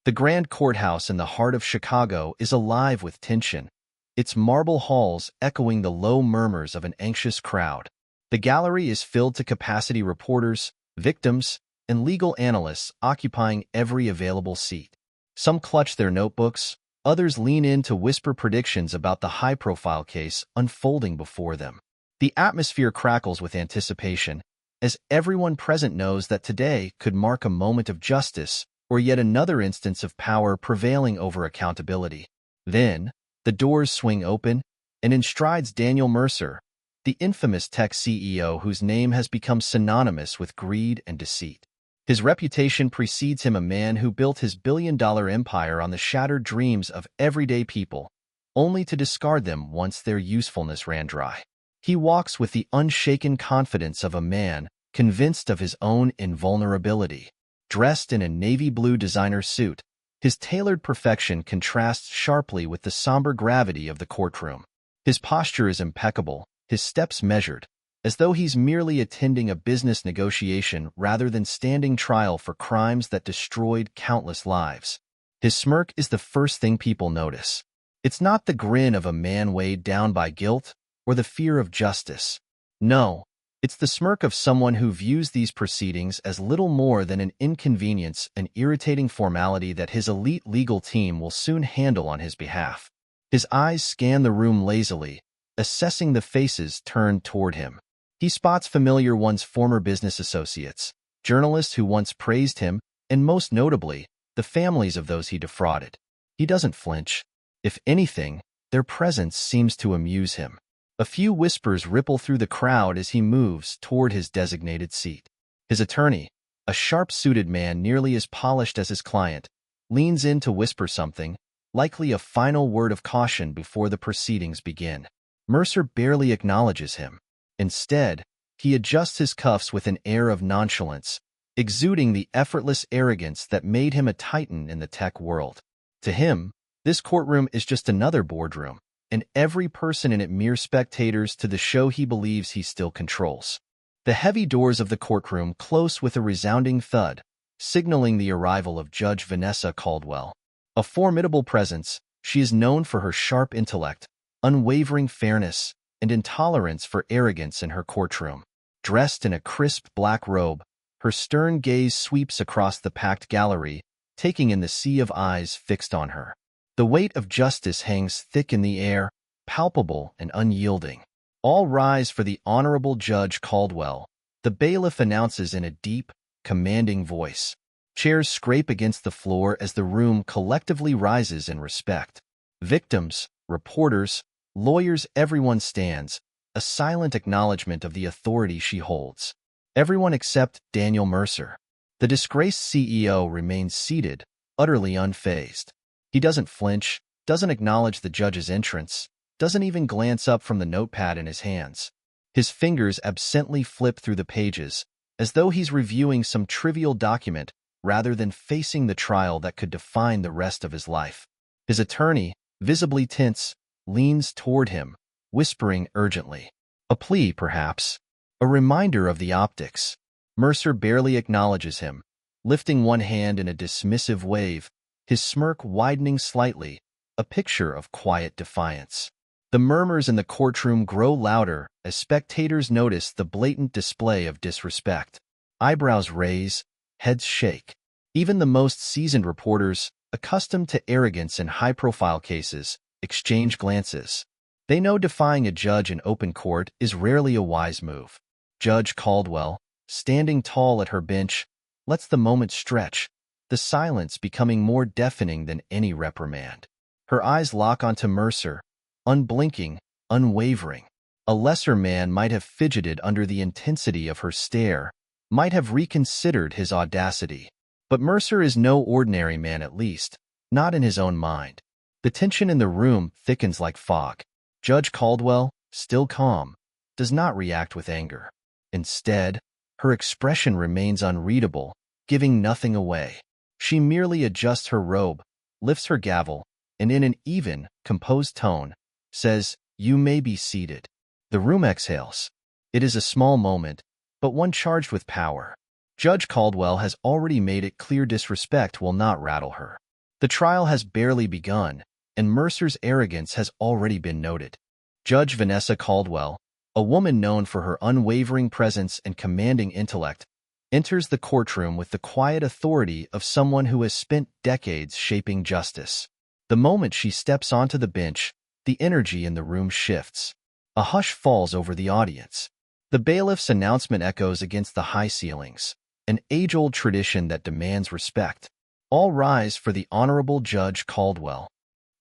The Grand Courthouse in the heart of Chicago is alive with tension, its marble halls echoing the low murmurs of an anxious crowd. The gallery is filled to capacity, reporters, victims, and legal analysts occupying every available seat. Some clutch their notebooks, others lean in to whisper predictions about the high-profile case unfolding before them. The atmosphere crackles with anticipation, as everyone present knows that today could mark a moment of justice or yet another instance of power prevailing over accountability. Then, the doors swing open, and in strides Daniel Mercer, the infamous tech CEO whose name has become synonymous with greed and deceit. His reputation precedes him, a man who built his billion-dollar empire on the shattered dreams of everyday people, only to discard them once their usefulness ran dry. He walks with the unshaken confidence of a man convinced of his own invulnerability. Dressed in a navy blue designer suit, his tailored perfection contrasts sharply with the somber gravity of the courtroom. His posture is impeccable, his steps measured, as though he's merely attending a business negotiation rather than standing trial for crimes that destroyed countless lives. His smirk is the first thing people notice. It's not the grin of a man weighed down by guilt or the fear of justice. No, it's the smirk of someone who views these proceedings as little more than an inconvenience, an irritating formality that his elite legal team will soon handle on his behalf. His eyes scan the room lazily, assessing the faces turned toward him. He spots familiar ones, former business associates, journalists who once praised him, and most notably, the families of those he defrauded. He doesn't flinch. If anything, their presence seems to amuse him. A few whispers ripple through the crowd as he moves toward his designated seat. His attorney, a sharp-suited man nearly as polished as his client, leans in to whisper something, likely a final word of caution before the proceedings begin. Mercer barely acknowledges him. Instead, he adjusts his cuffs with an air of nonchalance, exuding the effortless arrogance that made him a titan in the tech world. To him, this courtroom is just another boardroom, and every person in it mere spectators to the show he believes he still controls. The heavy doors of the courtroom close with a resounding thud, signaling the arrival of Judge Vanessa Caldwell. A formidable presence, she is known for her sharp intellect, unwavering fairness, and intolerance for arrogance in her courtroom. Dressed in a crisp black robe, her stern gaze sweeps across the packed gallery, taking in the sea of eyes fixed on her. The weight of justice hangs thick in the air, palpable and unyielding. All rise for the Honorable Judge Caldwell, the bailiff announces in a deep, commanding voice. Chairs scrape against the floor as the room collectively rises in respect. Victims, reporters, lawyers, everyone stands, a silent acknowledgement of the authority she holds. Everyone except Daniel Mercer. The disgraced CEO remains seated, utterly unfazed. He doesn't flinch, doesn't acknowledge the judge's entrance, doesn't even glance up from the notepad in his hands. His fingers absently flip through the pages, as though he's reviewing some trivial document rather than facing the trial that could define the rest of his life. His attorney, visibly tense, leans toward him, whispering urgently. A plea, perhaps. A reminder of the optics. Mercer barely acknowledges him, lifting one hand in a dismissive wave, his smirk widening slightly, a picture of quiet defiance. The murmurs in the courtroom grow louder as spectators notice the blatant display of disrespect. Eyebrows raise, heads shake. Even the most seasoned reporters, accustomed to arrogance in high-profile cases, exchange glances. They know defying a judge in open court is rarely a wise move. Judge Caldwell, standing tall at her bench, lets the moment stretch, the silence becoming more deafening than any reprimand. Her eyes lock onto Mercer, unblinking, unwavering. A lesser man might have fidgeted under the intensity of her stare, might have reconsidered his audacity. But Mercer is no ordinary man, at least, not in his own mind. The tension in the room thickens like fog. Judge Caldwell, still calm, does not react with anger. Instead, her expression remains unreadable, giving nothing away. She merely adjusts her robe, lifts her gavel, and in an even, composed tone, says, "You may be seated." The room exhales. It is a small moment, but one charged with power. Judge Caldwell has already made it clear disrespect will not rattle her. The trial has barely begun, and Mercer's arrogance has already been noted. Judge Vanessa Caldwell, a woman known for her unwavering presence and commanding intellect, enters the courtroom with the quiet authority of someone who has spent decades shaping justice. The moment she steps onto the bench, the energy in the room shifts. A hush falls over the audience. The bailiff's announcement echoes against the high ceilings, an age-old tradition that demands respect. All rise for the Honorable Judge Caldwell.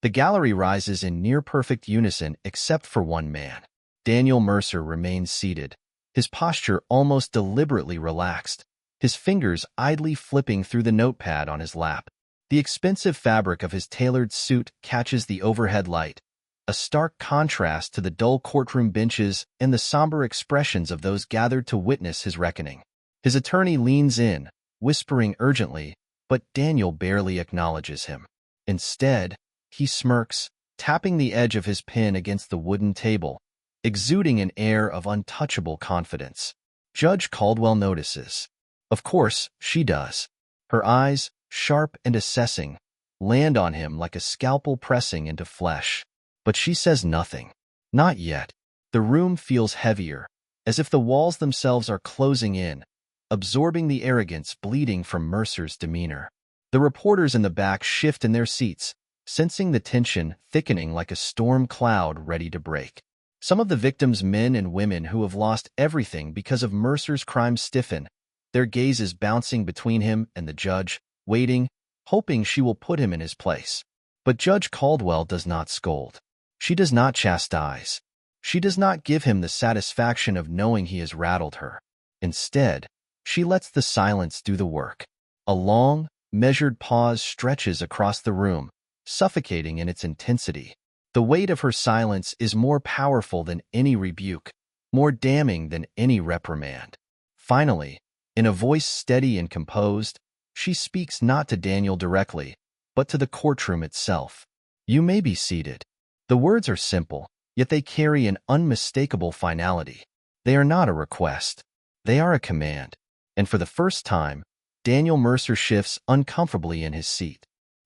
The gallery rises in near-perfect unison except for one man. Daniel Mercer remains seated, his posture almost deliberately relaxed, his fingers idly flipping through the notepad on his lap. The expensive fabric of his tailored suit catches the overhead light, a stark contrast to the dull courtroom benches and the somber expressions of those gathered to witness his reckoning. His attorney leans in, whispering urgently, but Daniel barely acknowledges him. Instead, he smirks, tapping the edge of his pen against the wooden table, exuding an air of untouchable confidence. Judge Caldwell notices. Of course, she does. Her eyes, sharp and assessing, land on him like a scalpel pressing into flesh. But she says nothing. Not yet. The room feels heavier, as if the walls themselves are closing in, absorbing the arrogance bleeding from Mercer's demeanor. The reporters in the back shift in their seats, sensing the tension thickening like a storm cloud ready to break. Some of the victims' men and women who have lost everything because of Mercer's crimes stiffen, their gazes bouncing between him and the judge, waiting, hoping she will put him in his place. But Judge Caldwell does not scold. She does not chastise. She does not give him the satisfaction of knowing he has rattled her. Instead, she lets the silence do the work. A long, measured pause stretches across the room, suffocating in its intensity. The weight of her silence is more powerful than any rebuke, more damning than any reprimand. Finally, in a voice steady and composed, she speaks not to Daniel directly, but to the courtroom itself. You may be seated. The words are simple, yet they carry an unmistakable finality. They are not a request. They are a command. And for the first time, Daniel Mercer shifts uncomfortably in his seat.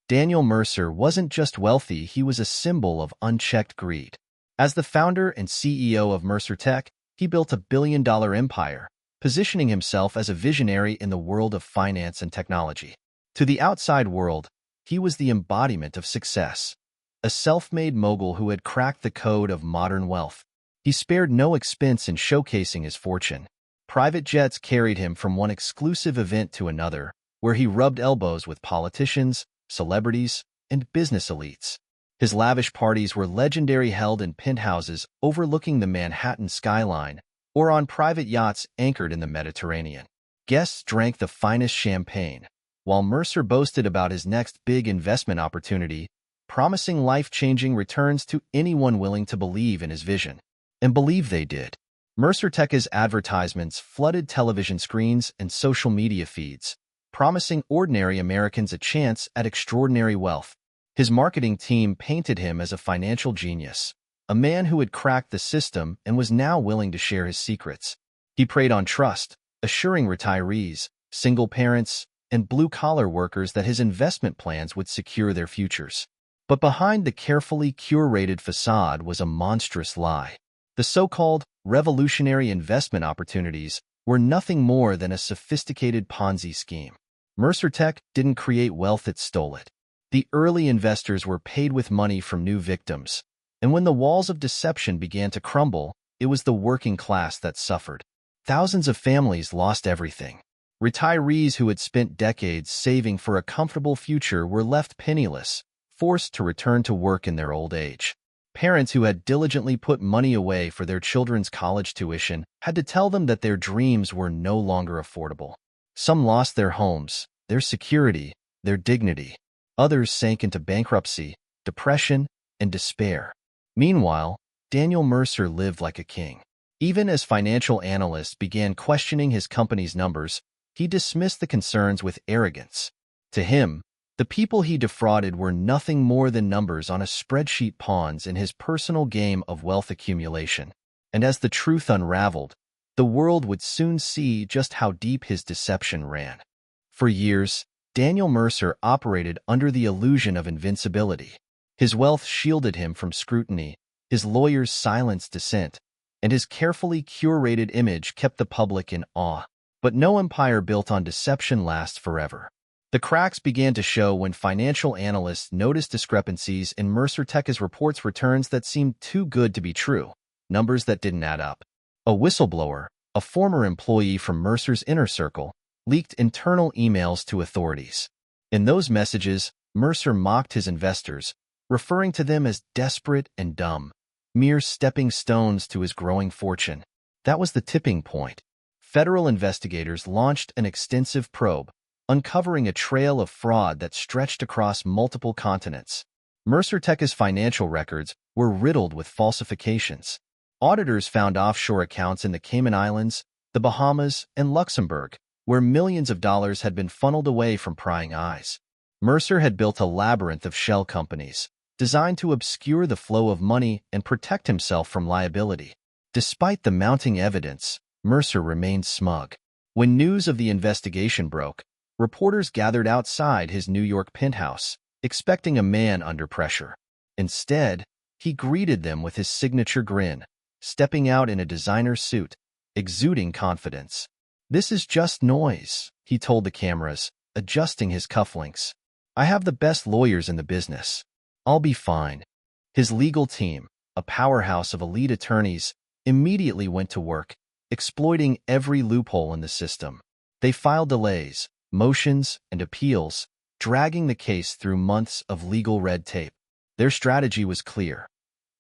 Daniel Mercer wasn't just wealthy, he was a symbol of unchecked greed. As the founder and CEO of Mercer Tech, he built a billion-dollar empire, positioning himself as a visionary in the world of finance and technology. To the outside world, he was the embodiment of success, a self-made mogul who had cracked the code of modern wealth. He spared no expense in showcasing his fortune. Private jets carried him from one exclusive event to another, where he rubbed elbows with politicians, celebrities, and business elites. His lavish parties were legendary, held in penthouses overlooking the Manhattan skyline or on private yachts anchored in the Mediterranean. Guests drank the finest champagne, while Mercer boasted about his next big investment opportunity, promising life-changing returns to anyone willing to believe in his vision. And believe they did. Mercer Tech's advertisements flooded television screens and social media feeds, promising ordinary Americans a chance at extraordinary wealth. His marketing team painted him as a financial genius, a man who had cracked the system and was now willing to share his secrets. He preyed on trust, assuring retirees, single parents, and blue-collar workers that his investment plans would secure their futures. But behind the carefully curated facade was a monstrous lie. The so-called revolutionary investment opportunities were nothing more than a sophisticated Ponzi scheme. Mercer Tech didn't create wealth, it stole it. The early investors were paid with money from new victims, and when the walls of deception began to crumble, it was the working class that suffered. Thousands of families lost everything. Retirees who had spent decades saving for a comfortable future were left penniless, forced to return to work in their old age. Parents who had diligently put money away for their children's college tuition had to tell them that their dreams were no longer affordable. Some lost their homes, their security, their dignity. Others sank into bankruptcy, depression, and despair. Meanwhile, Daniel Mercer lived like a king. Even as financial analysts began questioning his company's numbers, he dismissed the concerns with arrogance. To him, the people he defrauded were nothing more than numbers on a spreadsheet, pawns in his personal game of wealth accumulation. And as the truth unraveled, the world would soon see just how deep his deception ran. For years, Daniel Mercer operated under the illusion of invincibility. His wealth shielded him from scrutiny, his lawyers silenced dissent, and his carefully curated image kept the public in awe. But no empire built on deception lasts forever. The cracks began to show when financial analysts noticed discrepancies in Mercer Tech's reports returns that seemed too good to be true, numbers that didn't add up. A whistleblower, a former employee from Mercer's inner circle, leaked internal emails to authorities. In those messages, Mercer mocked his investors, referring to them as desperate and dumb, mere stepping stones to his growing fortune. That was the tipping point. Federal investigators launched an extensive probe, uncovering a trail of fraud that stretched across multiple continents. Mercer Tech's financial records were riddled with falsifications. Auditors found offshore accounts in the Cayman Islands, the Bahamas, and Luxembourg, where millions of dollars had been funneled away from prying eyes. Mercer had built a labyrinth of shell companies, designed to obscure the flow of money and protect himself from liability. Despite the mounting evidence, Mercer remained smug. When news of the investigation broke, reporters gathered outside his New York penthouse, expecting a man under pressure. Instead, he greeted them with his signature grin, stepping out in a designer suit, exuding confidence. "This is just noise," he told the cameras, adjusting his cufflinks. "I have the best lawyers in the business. I'll be fine." His legal team, a powerhouse of elite attorneys, immediately went to work, exploiting every loophole in the system. They filed delays, motions, and appeals, dragging the case through months of legal red tape. Their strategy was clear: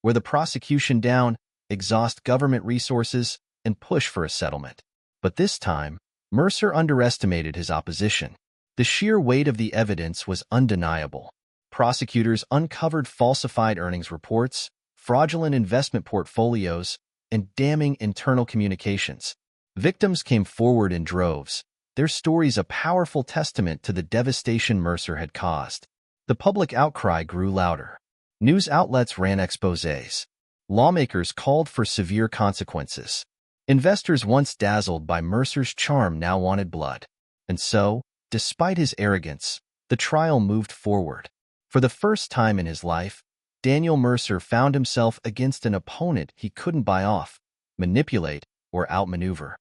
wear the prosecution down, exhaust government resources, and push for a settlement. But this time, Mercer underestimated his opposition. The sheer weight of the evidence was undeniable. Prosecutors uncovered falsified earnings reports, fraudulent investment portfolios, and damning internal communications. Victims came forward in droves, their stories a powerful testament to the devastation Mercer had caused. The public outcry grew louder. News outlets ran exposés. Lawmakers called for severe consequences. Investors once dazzled by Mercer's charm now wanted blood. And so, despite his arrogance, the trial moved forward. For the first time in his life, Daniel Mercer found himself against an opponent he couldn't buy off, manipulate, or outmaneuver.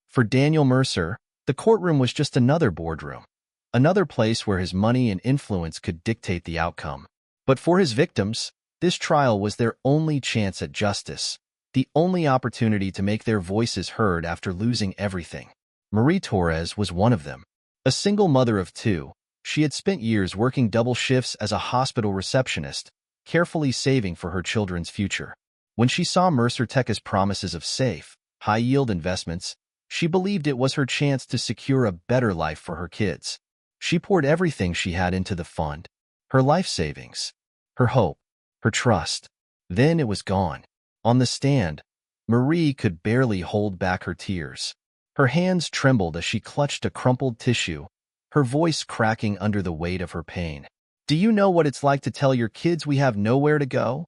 For Daniel Mercer, the courtroom was just another boardroom, another place where his money and influence could dictate the outcome. But for his victims, this trial was their only chance at justice, the only opportunity to make their voices heard after losing everything. Marie Torres was one of them. A single mother of two, she had spent years working double shifts as a hospital receptionist, carefully saving for her children's future. When she saw Mercer Tech's promises of safe, high-yield investments, she believed it was her chance to secure a better life for her kids. She poured everything she had into the fund, her life savings, her hope, her trust. Then it was gone. On the stand, Marie could barely hold back her tears. Her hands trembled as she clutched a crumpled tissue, her voice cracking under the weight of her pain. "Do you know what it's like to tell your kids we have nowhere to go?"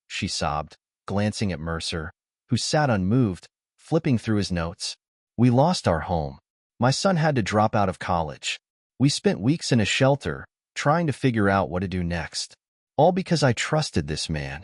she sobbed, glancing at Mercer, who sat unmoved, flipping through his notes. "We lost our home. My son had to drop out of college. We spent weeks in a shelter, trying to figure out what to do next. All because I trusted this man."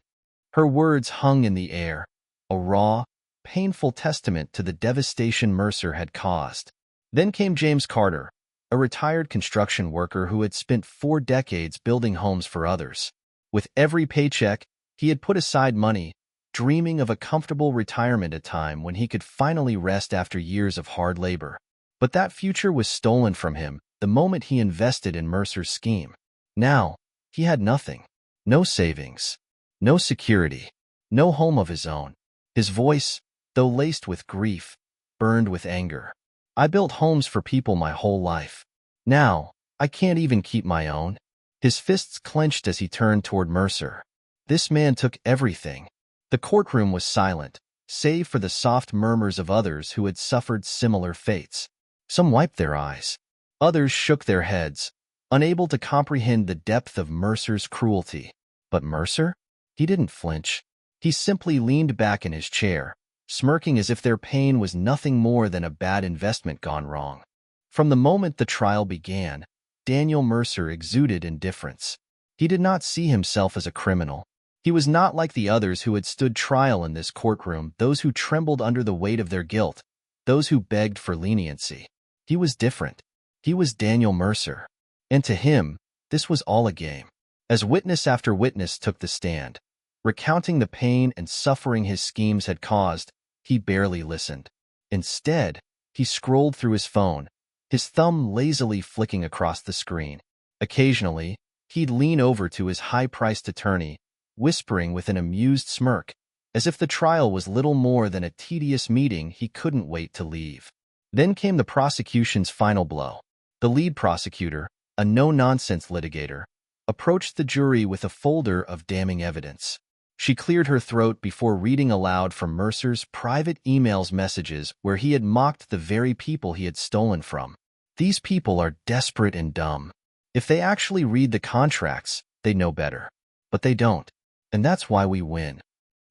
Her words hung in the air, a raw, painful testament to the devastation Mercer had caused. Then came James Carter, a retired construction worker who had spent 4 decades building homes for others. With every paycheck, he had put aside money, dreaming of a comfortable retirement, a time when he could finally rest after years of hard labor. But that future was stolen from him the moment he invested in Mercer's scheme. Now, he had nothing. No savings, no security, no home of his own. His voice, though laced with grief, burned with anger. "I built homes for people my whole life. Now, I can't even keep my own." His fists clenched as he turned toward Mercer. This man took everything. The courtroom was silent, save for the soft murmurs of others who had suffered similar fates. Some wiped their eyes. Others shook their heads, unable to comprehend the depth of Mercer's cruelty. But Mercer? He didn't flinch. He simply leaned back in his chair, smirking as if their pain was nothing more than a bad investment gone wrong. From the moment the trial began, Daniel Mercer exuded indifference. He did not see himself as a criminal. He was not like the others who had stood trial in this courtroom, those who trembled under the weight of their guilt, those who begged for leniency. He was different. He was Daniel Mercer. And to him, this was all a game. As witness after witness took the stand, recounting the pain and suffering his schemes had caused, he barely listened. Instead, he scrolled through his phone, his thumb lazily flicking across the screen. Occasionally, he'd lean over to his high-priced attorney, whispering with an amused smirk, as if the trial was little more than a tedious meeting he couldn't wait to leave. Then came the prosecution's final blow. The lead prosecutor, a no-nonsense litigator, approached the jury with a folder of damning evidence. She cleared her throat before reading aloud from Mercer's private emails messages where he had mocked the very people he had stolen from. These people are desperate and dumb. If they actually read the contracts, they know better. But they don't. And that's why we win.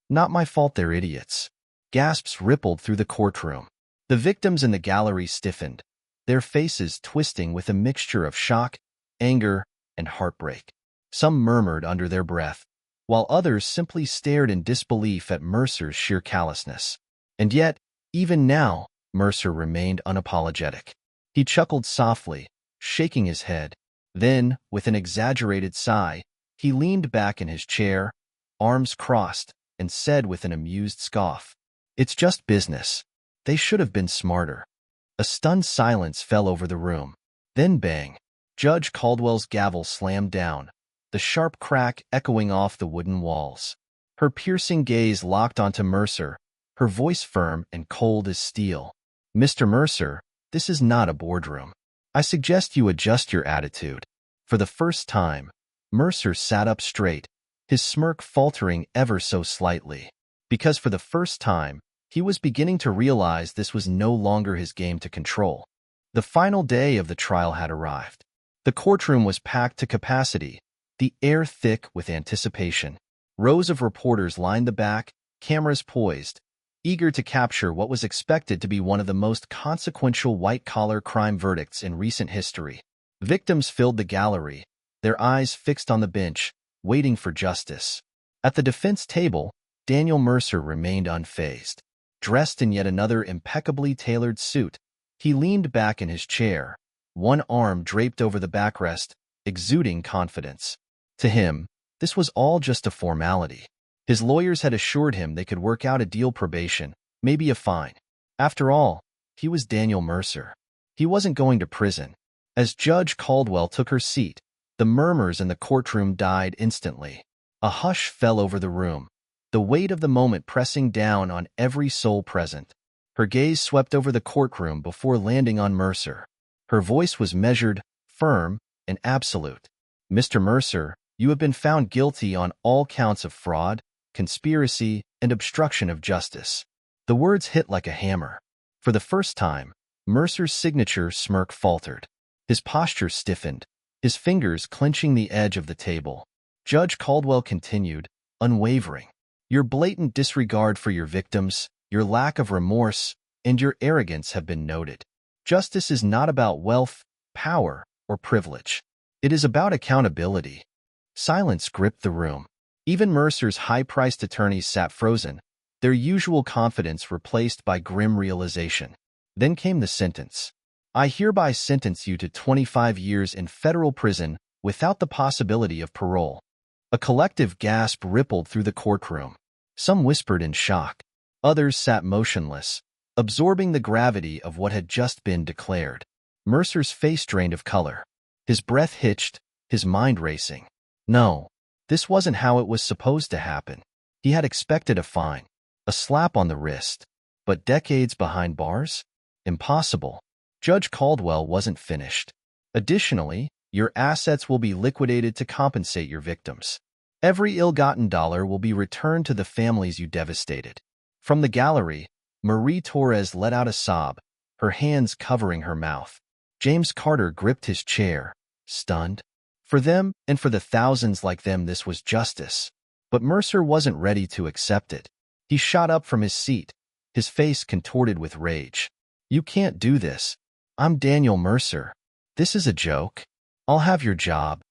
Not my fault they're idiots. Gasps rippled through the courtroom. The victims in the gallery stiffened, their faces twisting with a mixture of shock, anger, and heartbreak. Some murmured under their breath, while others simply stared in disbelief at Mercer's sheer callousness. And yet, even now, Mercer remained unapologetic. He chuckled softly, shaking his head. Then, with an exaggerated sigh, he leaned back in his chair, arms crossed, and said with an amused scoff, "It's just business. They should have been smarter." A stunned silence fell over the room. Then bang. Judge Caldwell's gavel slammed down, the sharp crack echoing off the wooden walls. Her piercing gaze locked onto Mercer, her voice firm and cold as steel. "Mr. Mercer, this is not a boardroom. I suggest you adjust your attitude." For the first time, Mercer sat up straight, his smirk faltering ever so slightly. Because for the first time, he was beginning to realize this was no longer his game to control. The final day of the trial had arrived. The courtroom was packed to capacity, the air thick with anticipation. Rows of reporters lined the back, cameras poised, eager to capture what was expected to be one of the most consequential white-collar crime verdicts in recent history. Victims filled the gallery, their eyes fixed on the bench, waiting for justice. At the defense table, Daniel Mercer remained unfazed. Dressed in yet another impeccably tailored suit, he leaned back in his chair, one arm draped over the backrest, exuding confidence. To him, this was all just a formality. His lawyers had assured him they could work out a deal: probation, maybe a fine. After all, he was Daniel Mercer. He wasn't going to prison. As Judge Caldwell took her seat, the murmurs in the courtroom died instantly. A hush fell over the room, the weight of the moment pressing down on every soul present. Her gaze swept over the courtroom before landing on Mercer. Her voice was measured, firm, and absolute. "Mr. Mercer, you have been found guilty on all counts of fraud, conspiracy, and obstruction of justice." The words hit like a hammer. For the first time, Mercer's signature smirk faltered. His posture stiffened, his fingers clenching the edge of the table. Judge Caldwell continued, unwavering. "Your blatant disregard for your victims, your lack of remorse, and your arrogance have been noted. Justice is not about wealth, power, or privilege. It is about accountability." Silence gripped the room. Even Mercer's high-priced attorneys sat frozen, their usual confidence replaced by grim realization. Then came the sentence. "I hereby sentence you to 25 years in federal prison without the possibility of parole." A collective gasp rippled through the courtroom. Some whispered in shock. Others sat motionless, absorbing the gravity of what had just been declared. Mercer's face drained of color. His breath hitched, his mind racing. No, this wasn't how it was supposed to happen. He had expected a fine, a slap on the wrist. But decades behind bars? Impossible. Judge Caldwell wasn't finished. "Additionally, your assets will be liquidated to compensate your victims. Every ill-gotten dollar will be returned to the families you devastated." From the gallery, Marie Torres let out a sob, her hands covering her mouth. James Carter gripped his chair, stunned. For them, and for the thousands like them, this was justice. But Mercer wasn't ready to accept it. He shot up from his seat, his face contorted with rage. "You can't do this. I'm Daniel Mercer. This is a joke." I'll have your job.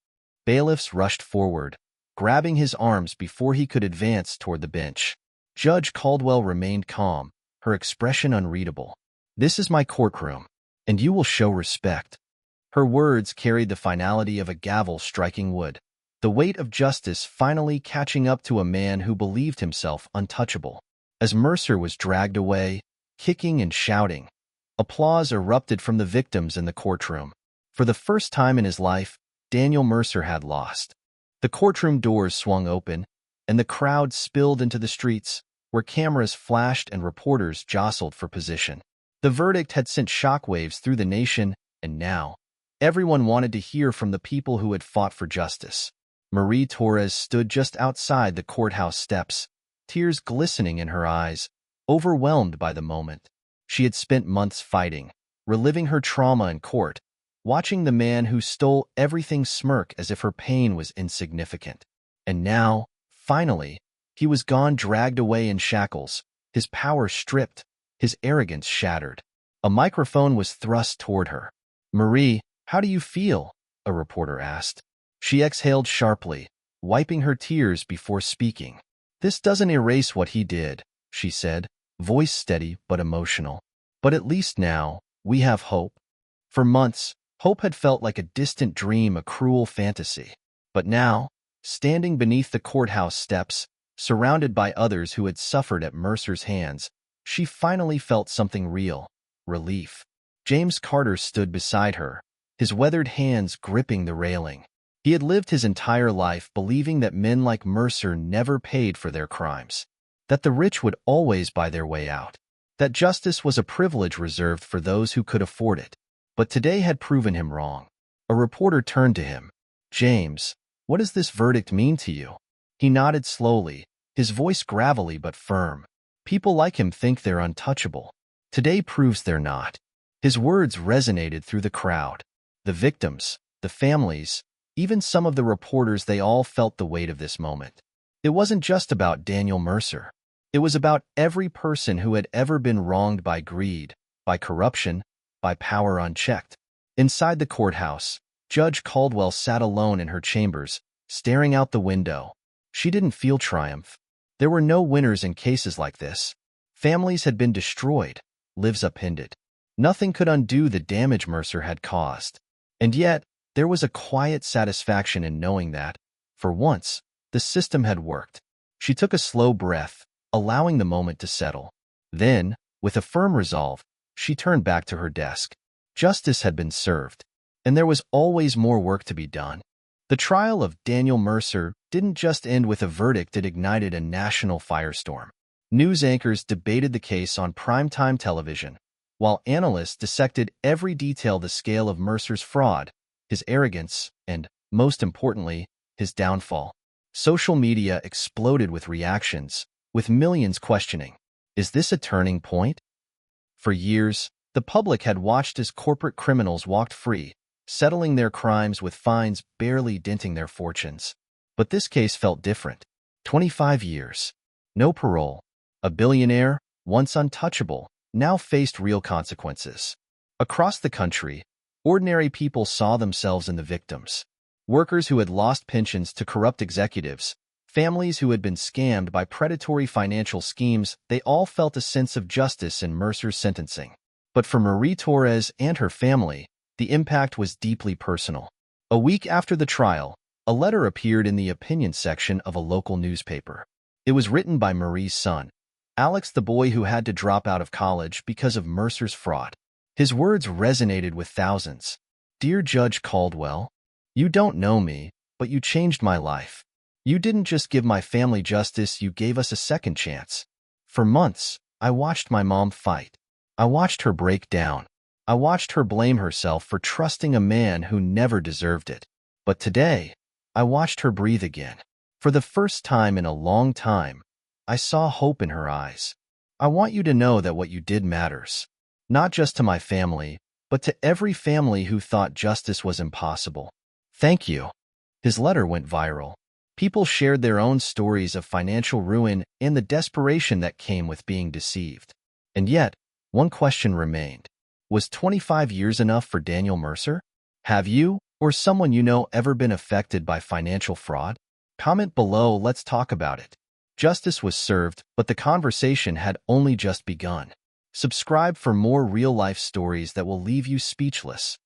Bailiffs rushed forward, grabbing his arms before he could advance toward the bench. Judge Caldwell remained calm, her expression unreadable. This is my courtroom, and you will show respect. Her words carried the finality of a gavel striking wood, the weight of justice finally catching up to a man who believed himself untouchable. As Mercer was dragged away, kicking and shouting, applause erupted from the victims in the courtroom. For the first time in his life, Daniel Mercer had lost. The courtroom doors swung open, and the crowd spilled into the streets, where cameras flashed and reporters jostled for position. The verdict had sent shockwaves through the nation, and now, everyone wanted to hear from the people who had fought for justice. Marie Torres stood just outside the courthouse steps, tears glistening in her eyes, overwhelmed by the moment. She had spent months fighting, reliving her trauma in court, watching the man who stole everything smirk as if her pain was insignificant. And now, finally, he was gone, dragged away in shackles, his power stripped, his arrogance shattered. A microphone was thrust toward her. "Marie, how do you feel?" a reporter asked. She exhaled sharply, wiping her tears before speaking. "This doesn't erase what he did," she said, voice steady but emotional. "But at least now, we have hope." For months, hope had felt like a distant dream, a cruel fantasy. But now, standing beneath the courthouse steps, surrounded by others who had suffered at Mercer's hands, she finally felt something real: relief. James Carter stood beside her, his weathered hands gripping the railing. He had lived his entire life believing that men like Mercer never paid for their crimes, that the rich would always buy their way out, that justice was a privilege reserved for those who could afford it. But today had proven him wrong. A reporter turned to him. "James, what does this verdict mean to you?" He nodded slowly, his voice gravelly but firm. "People like him think they're untouchable. Today proves they're not." His words resonated through the crowd. The victims, the families, even some of the reporters, they all felt the weight of this moment. It wasn't just about Daniel Mercer. It was about every person who had ever been wronged by greed, by corruption, by power unchecked. Inside the courthouse, Judge Caldwell sat alone in her chambers, staring out the window. She didn't feel triumph. There were no winners in cases like this. Families had been destroyed, lives upended. Nothing could undo the damage Mercer had caused. And yet, there was a quiet satisfaction in knowing that, for once, the system had worked. She took a slow breath, allowing the moment to settle. Then, with a firm resolve, she turned back to her desk. Justice had been served, and there was always more work to be done. The trial of Daniel Mercer didn't just end with a verdict, it ignited a national firestorm. News anchors debated the case on primetime television, while analysts dissected every detail: the scale of Mercer's fraud, his arrogance, and, most importantly, his downfall. Social media exploded with reactions, with millions questioning, is this a turning point? For years, the public had watched as corporate criminals walked free, settling their crimes with fines barely denting their fortunes. But this case felt different. 25 years. No parole. A billionaire, once untouchable, now faced real consequences. Across the country, ordinary people saw themselves in the victims. Workers who had lost pensions to corrupt executives, families who had been scammed by predatory financial schemes, they all felt a sense of justice in Mercer's sentencing. But for Marie Torres and her family, the impact was deeply personal. A week after the trial, a letter appeared in the opinion section of a local newspaper. It was written by Marie's son, Alex, the boy who had to drop out of college because of Mercer's fraud. His words resonated with thousands. "Dear Judge Caldwell, you don't know me, but you changed my life. You didn't just give my family justice, you gave us a second chance. For months, I watched my mom fight. I watched her break down. I watched her blame herself for trusting a man who never deserved it. But today, I watched her breathe again. For the first time in a long time, I saw hope in her eyes. I want you to know that what you did matters. Not just to my family, but to every family who thought justice was impossible. Thank you." His letter went viral. People shared their own stories of financial ruin and the desperation that came with being deceived. And yet, one question remained. Was 25 years enough for Daniel Mercer? Have you, Or someone you know ever been affected by financial fraud? Comment below, let's talk about it. Justice was served, but the conversation had only just begun. Subscribe for more real-life stories that will leave you speechless.